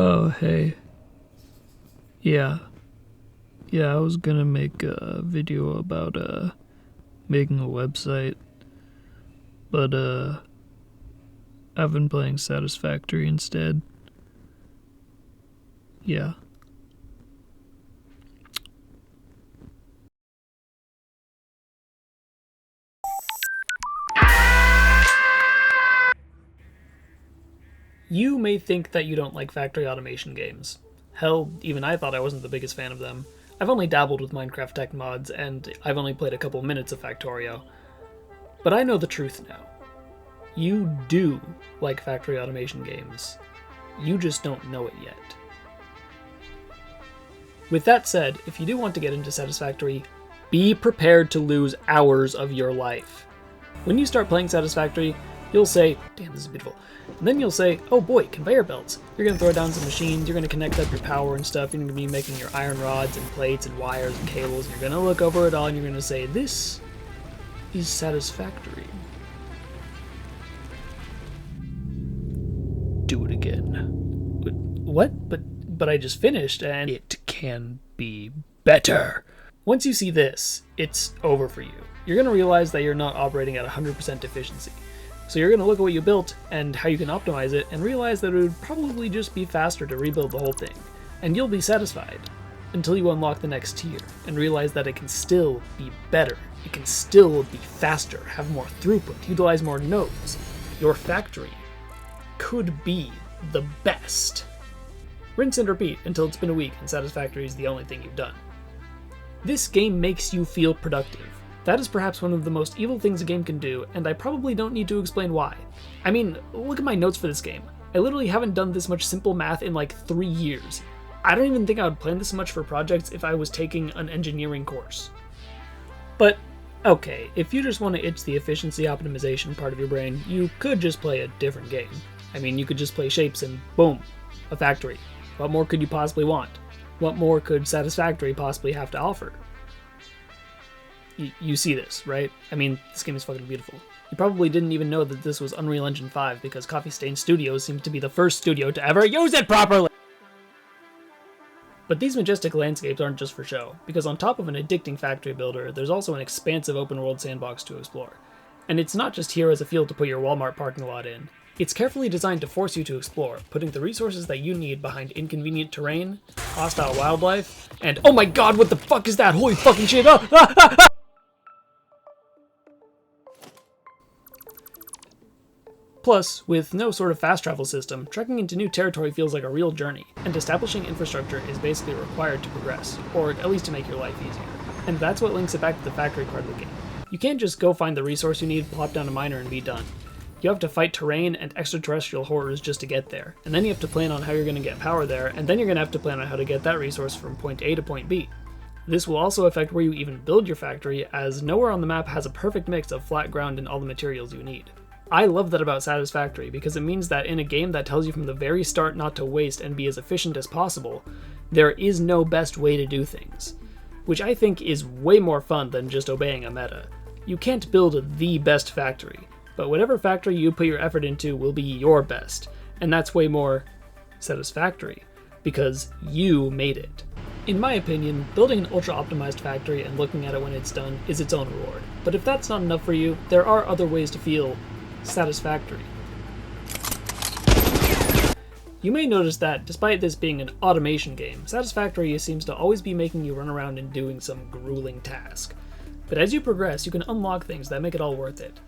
Oh, hey. Yeah. Yeah, I was gonna make a video about, making a website. But, I've been playing Satisfactory instead. Yeah. You may think that you don't like factory automation games. Hell, even I thought I wasn't the biggest fan of them. I've only dabbled with Minecraft tech mods, and I've only played a couple minutes of Factorio. But I know the truth now. You do like factory automation games. You just don't know it yet. With that said, if you do want to get into Satisfactory, be prepared to lose hours of your life. When you start playing Satisfactory, you'll say, damn, this is beautiful. And then you'll say, oh boy, conveyor belts. You're going to throw down some machines, you're going to connect up your power and stuff, you're going to be making your iron rods and plates and wires and cables, and you're going to look over it all and you're going to say, this is satisfactory. Do it again. What? But I just finished and... It can be better. Once you see this, it's over for you. You're going to realize that you're not operating at 100% efficiency. So you're going to look at what you built and how you can optimize it and realize that it would probably just be faster to rebuild the whole thing. And you'll be satisfied until you unlock the next tier and realize that it can still be better. It can still be faster, have more throughput, utilize more nodes. Your factory could be the best. Rinse and repeat until it's been a week and Satisfactory is the only thing you've done. This game makes you feel productive. That is perhaps one of the most evil things a game can do, and I probably don't need to explain why. I mean, look at my notes for this game. I literally haven't done this much simple math in like 3 years. I don't even think I would plan this much for projects if I was taking an engineering course. But, okay, if you just want to itch the efficiency optimization part of your brain, you could just play a different game. I mean, you could just play shapes and boom, a factory. What more could you possibly want? What more could Satisfactory possibly have to offer? You see this, right? I mean, this game is fucking beautiful. You probably didn't even know that this was Unreal Engine 5 because Coffee Stain Studios seems to be the first studio to ever use it properly! But these majestic landscapes aren't just for show, because on top of an addicting factory builder, there's also an expansive open-world sandbox to explore. And it's not just here as a field to put your Walmart parking lot in. It's carefully designed to force you to explore, putting the resources that you need behind inconvenient terrain, hostile wildlife, and oh my god, what the fuck is that? Holy fucking shit! Plus, with no sort of fast travel system, trekking into new territory feels like a real journey, and establishing infrastructure is basically required to progress, or at least to make your life easier. And that's what links it back to the factory part of the game. You can't just go find the resource you need, plop down a miner, and be done. You have to fight terrain and extraterrestrial horrors just to get there, and then you have to plan on how you're going to get power there, and then you're going to have to plan on how to get that resource from point A to point B. This will also affect where you even build your factory, as nowhere on the map has a perfect mix of flat ground and all the materials you need. I love that about Satisfactory because it means that in a game that tells you from the very start not to waste and be as efficient as possible, there is no best way to do things, which I think is way more fun than just obeying a meta. You can't build the best factory, but whatever factory you put your effort into will be your best, and that's way more satisfactory because you made it. In my opinion, building an ultra-optimized factory and looking at it when it's done is its own reward, but if that's not enough for you, there are other ways to feel satisfactory. You may notice that, despite this being an automation game, Satisfactory seems to always be making you run around and doing some grueling task. But as you progress, you can unlock things that make it all worth it.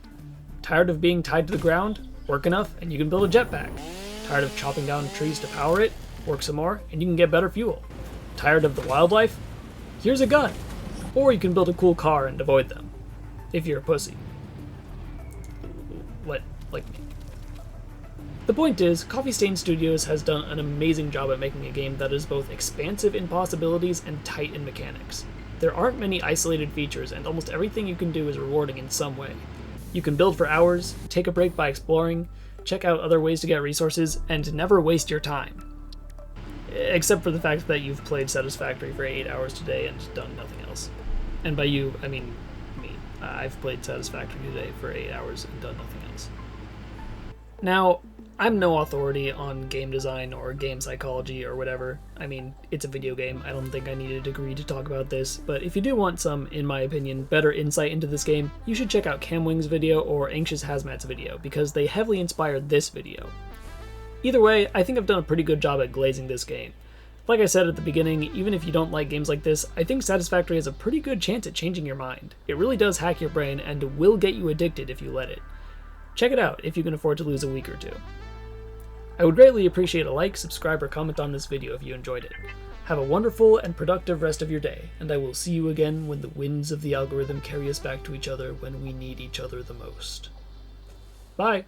Tired of being tied to the ground? Work enough and you can build a jetpack. Tired of chopping down trees to power it? Work some more and you can get better fuel. Tired of the wildlife? Here's a gun. Or you can build a cool car and avoid them. If you're a pussy. Like me. The point is, Coffee Stain Studios has done an amazing job at making a game that is both expansive in possibilities and tight in mechanics. There aren't many isolated features, and almost everything you can do is rewarding in some way. You can build for hours, take a break by exploring, check out other ways to get resources, and never waste your time. Except for the fact that you've played Satisfactory for 8 hours today and done nothing else. And by you, I mean me. I've played Satisfactory today for 8 hours and done nothing else. Now, I'm no authority on game design or game psychology or whatever. I mean, it's a video game. I don't think I need a degree to talk about this, but if you do want some, in my opinion, better insight into this game, you should check out Camwing's video or Anxious Hazmat's video, because they heavily inspired this video. Either way, I think I've done a pretty good job at glazing this game. Like I said at the beginning, even if you don't like games like this, I think Satisfactory has a pretty good chance at changing your mind. It really does hack your brain and will get you addicted if you let it. Check it out if you can afford to lose a week or two. I would greatly appreciate a like, subscribe, or comment on this video if you enjoyed it. Have a wonderful and productive rest of your day, and I will see you again when the winds of the algorithm carry us back to each other when we need each other the most. Bye!